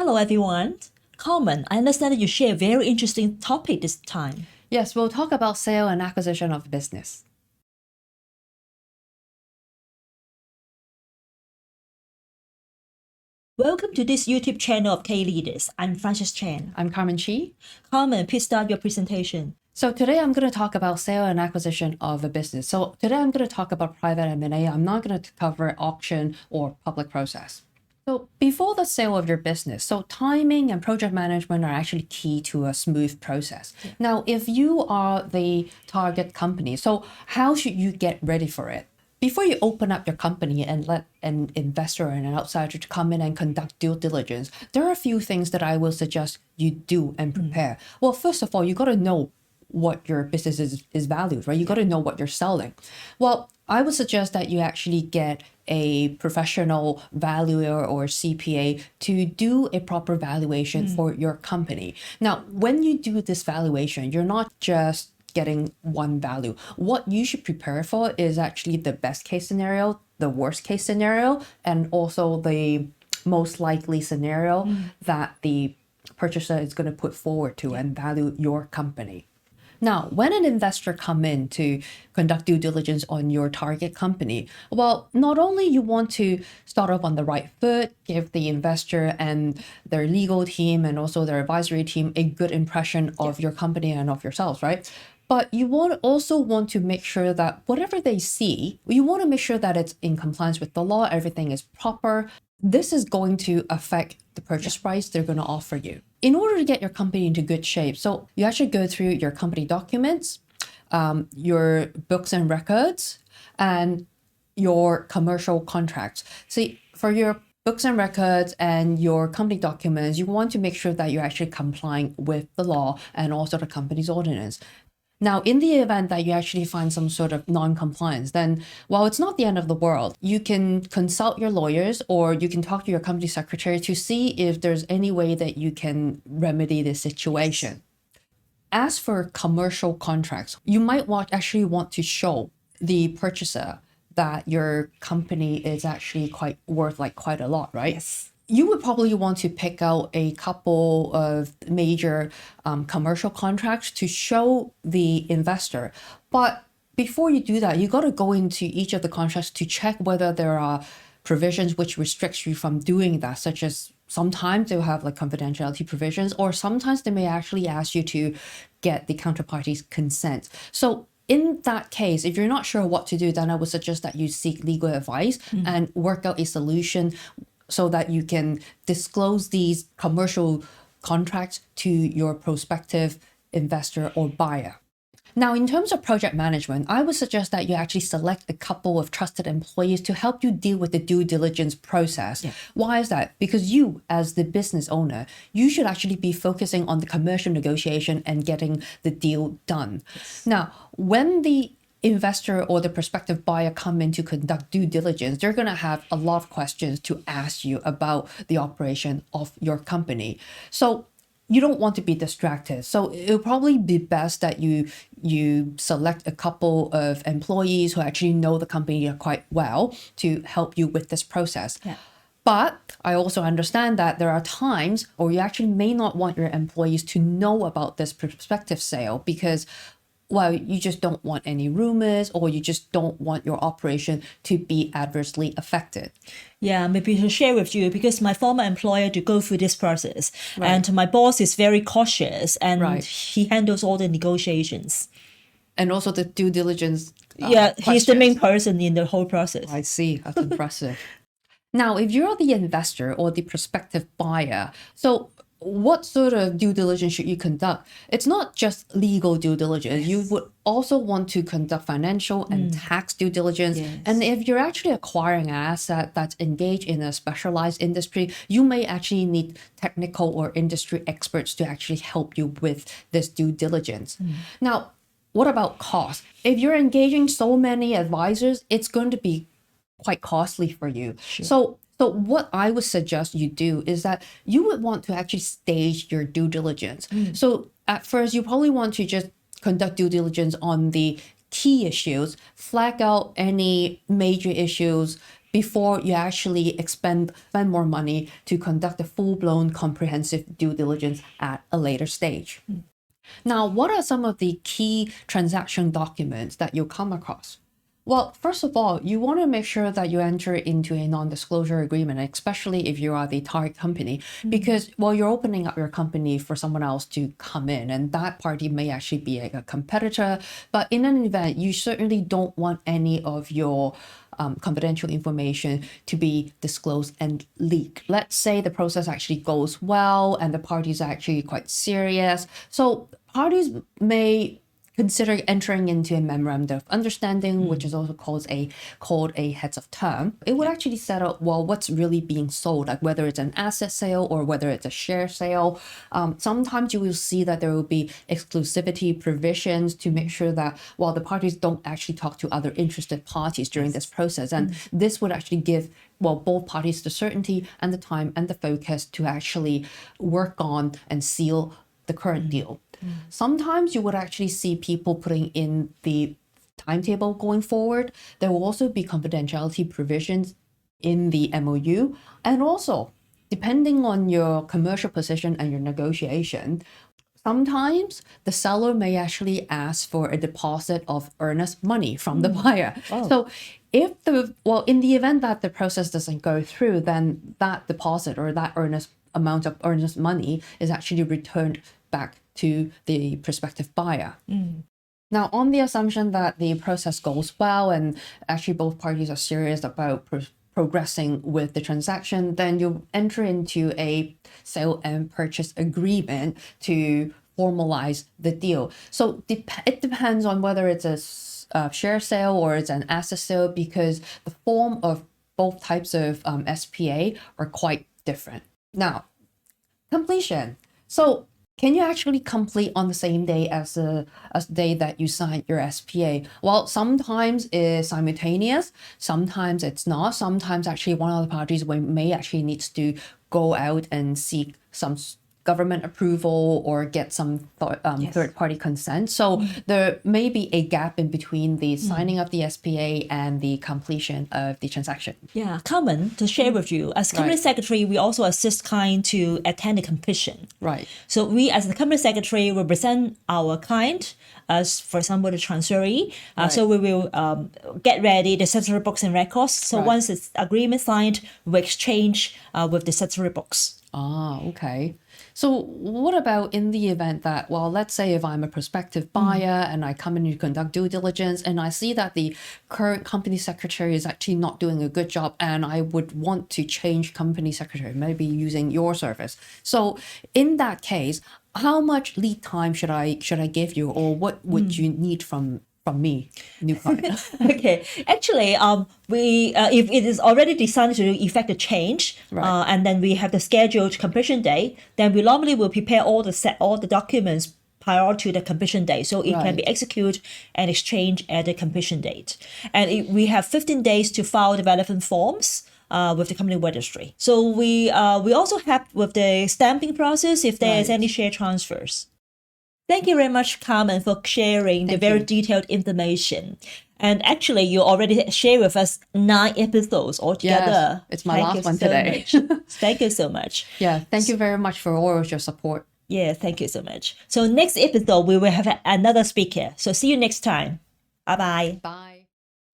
Hello, everyone. Carmen, I understand that you share a very interesting topic this time. Yes, we'll talk about sale and acquisition of business. Welcome to this YouTube channel of K-Leaders. I'm Frances Chan. I'm Carmen Chi. Carmen, please start your presentation. So today I'm going to talk about sale and acquisition of a business. So today I'm going to talk about private M&A. I'm not going to cover auction or public process. So before the sale of your business, so timing and project management are actually key to a smooth process. Yeah. Now, if you are the target company, so how should you get ready for it? Before you open up your company and let an investor and an outsider to come in and conduct due diligence, there are a few things that I will suggest you do and prepare. Well, first of all, you got to know what your business is valued, right? You got to know what you're selling. Well, I would suggest that you actually get a professional valuer or CPA to do a proper valuation for your company. Now, when you do this valuation, you're not just getting one value. What you should prepare for is actually the best case scenario, the worst case scenario, and also the most likely scenario that the purchaser is going to put forward to and value your company. Now, when an investor come in to conduct due diligence on your target company, well, not only you want to start off on the right foot, give the investor and their legal team and also their advisory team a good impression of your company and of yourselves, right? But you also want to make sure that whatever they see, you want to make sure that it's in compliance with the law, everything is proper. This is going to affect the purchase price they're going to offer you. In order to get your company into good shape, so you actually go through your company documents, your books and records, and your commercial contracts. See, for your books and records and your company documents, you want to make sure that you're actually complying with the law and also the company's ordinance. Now, in the event that you actually find some sort of non-compliance, then while it's not the end of the world, you can consult your lawyers or you can talk to your company secretary to see if there's any way that you can remedy the situation. As for commercial contracts, you might actually want to show the purchaser that your company is actually worth quite a lot, right? Yes. You would probably want to pick out a couple of major commercial contracts to show the investor. But before you do that, you got to go into each of the contracts to check whether there are provisions which restricts you from doing that, such as sometimes they'll have confidentiality provisions, or sometimes they may actually ask you to get the counterparty's consent. So in that case, if you're not sure what to do, then I would suggest that you seek legal advice and work out a solution so that you can disclose these commercial contracts to your prospective investor or buyer. Now, in terms of project management, I would suggest that you actually select a couple of trusted employees to help you deal with the due diligence process. Yeah. Why is that? Because you, as the business owner, you should actually be focusing on the commercial negotiation and getting the deal done. Yes. Now, when the investor or the prospective buyer come in to conduct due diligence, they're going to have a lot of questions to ask you about the operation of your company. So you don't want to be distracted. So it'll probably be best that you select a couple of employees who actually know the company quite well to help you with this process. Yeah. But I also understand that there are times where you actually may not want your employees to know about this prospective sale because, well, you just don't want any rumors or you just don't want your operation to be adversely affected. Yeah, maybe to share with you because my former employer to go through this process and my boss is very cautious and he handles all the negotiations. And also the due diligence he's the main person in the whole process. I see, that's impressive. Now, if you're the investor or the prospective buyer, so what sort of due diligence should you conduct? It's not just legal due diligence. Yes. You would also want to conduct financial and tax due diligence. Yes. And if you're actually acquiring an asset that's engaged in a specialized industry, you may actually need technical or industry experts to actually help you with this due diligence. Now, what about cost? If you're engaging so many advisors, it's going to be quite costly for you. Sure. So what I would suggest you do is that you would want to actually stage your due diligence. So at first, you probably want to just conduct due diligence on the key issues, flag out any major issues before you actually spend more money to conduct a full-blown comprehensive due diligence at a later stage. Now, what are some of the key transaction documents that you'll come across? Well, first of all, you want to make sure that you enter into a non-disclosure agreement, especially if you are the target company, because you're opening up your company for someone else to come in, and that party may actually be a competitor. But in an event, you certainly don't want any of your confidential information to be disclosed and leaked. Let's say the process actually goes well and the parties are actually quite serious. So parties may consider entering into a memorandum of understanding, which is also called a heads of term. It would actually set out, what's really being sold, like whether it's an asset sale or whether it's a share sale. Sometimes you will see that there will be exclusivity provisions to make sure that, the parties don't actually talk to other interested parties during this process. And this would actually give both parties the certainty and the time and the focus to actually work on and seal the current deal. Sometimes you would actually see people putting in the timetable going forward. There will also be confidentiality provisions in the MOU. And also, depending on your commercial position and your negotiation, sometimes the seller may actually ask for a deposit of earnest money from the buyer. So if in the event that the process doesn't go through, then that deposit or that amount of earnest money is actually returned back to the prospective buyer. Now, on the assumption that the process goes well and actually both parties are serious about progressing with the transaction, then you enter into a sale and purchase agreement to formalize the deal. So it depends on whether it's a share sale or it's an asset sale, because the form of both types of SPA are quite different. Now, completion. So can you actually complete on the same day as the day that you signed your SPA? Well, sometimes it's simultaneous, sometimes it's not. Sometimes actually one of the parties may actually needs to go out and seek some government approval or get some third-party consent. So there may be a gap in between the signing of the SPA and the completion of the transaction. Yeah, Carmen, to share with you, as company secretary, we also assist client to attend the completion. Right. So we, as the company secretary, represent our client as, for example, the transferee. So we will get ready the statutory books and records. So once the agreement signed, we exchange with the statutory books. Okay. So what about in the event that, let's say if I'm a prospective buyer and I come in to conduct due diligence and I see that the current company secretary is actually not doing a good job and I would want to change company secretary, maybe using your service. So in that case, how much lead time should I give you, or what would you need from me, new client? Okay, actually, we if it is already decided to effect a change, and then we have the scheduled completion date, then we normally will prepare all the documents prior to the completion date, so it can be executed and exchanged at the completion date. And we have 15 days to file the relevant forms with the company registry. So we also help with the stamping process if there is any share transfers. Thank you very much, Carmen, for sharing the very detailed information. And actually, you already shared with us 9 episodes altogether. Yes, it's my last one today. Thank you so much. Yeah, thank you very much for all of your support. Yeah, thank you so much. So next episode, we will have another speaker. So see you next time. Bye-bye. Bye.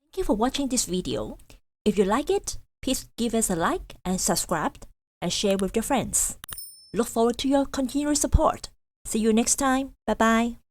Thank you for watching this video. If you like it, please give us a like and subscribe and share with your friends. Look forward to your continued support. See you next time. Bye-bye.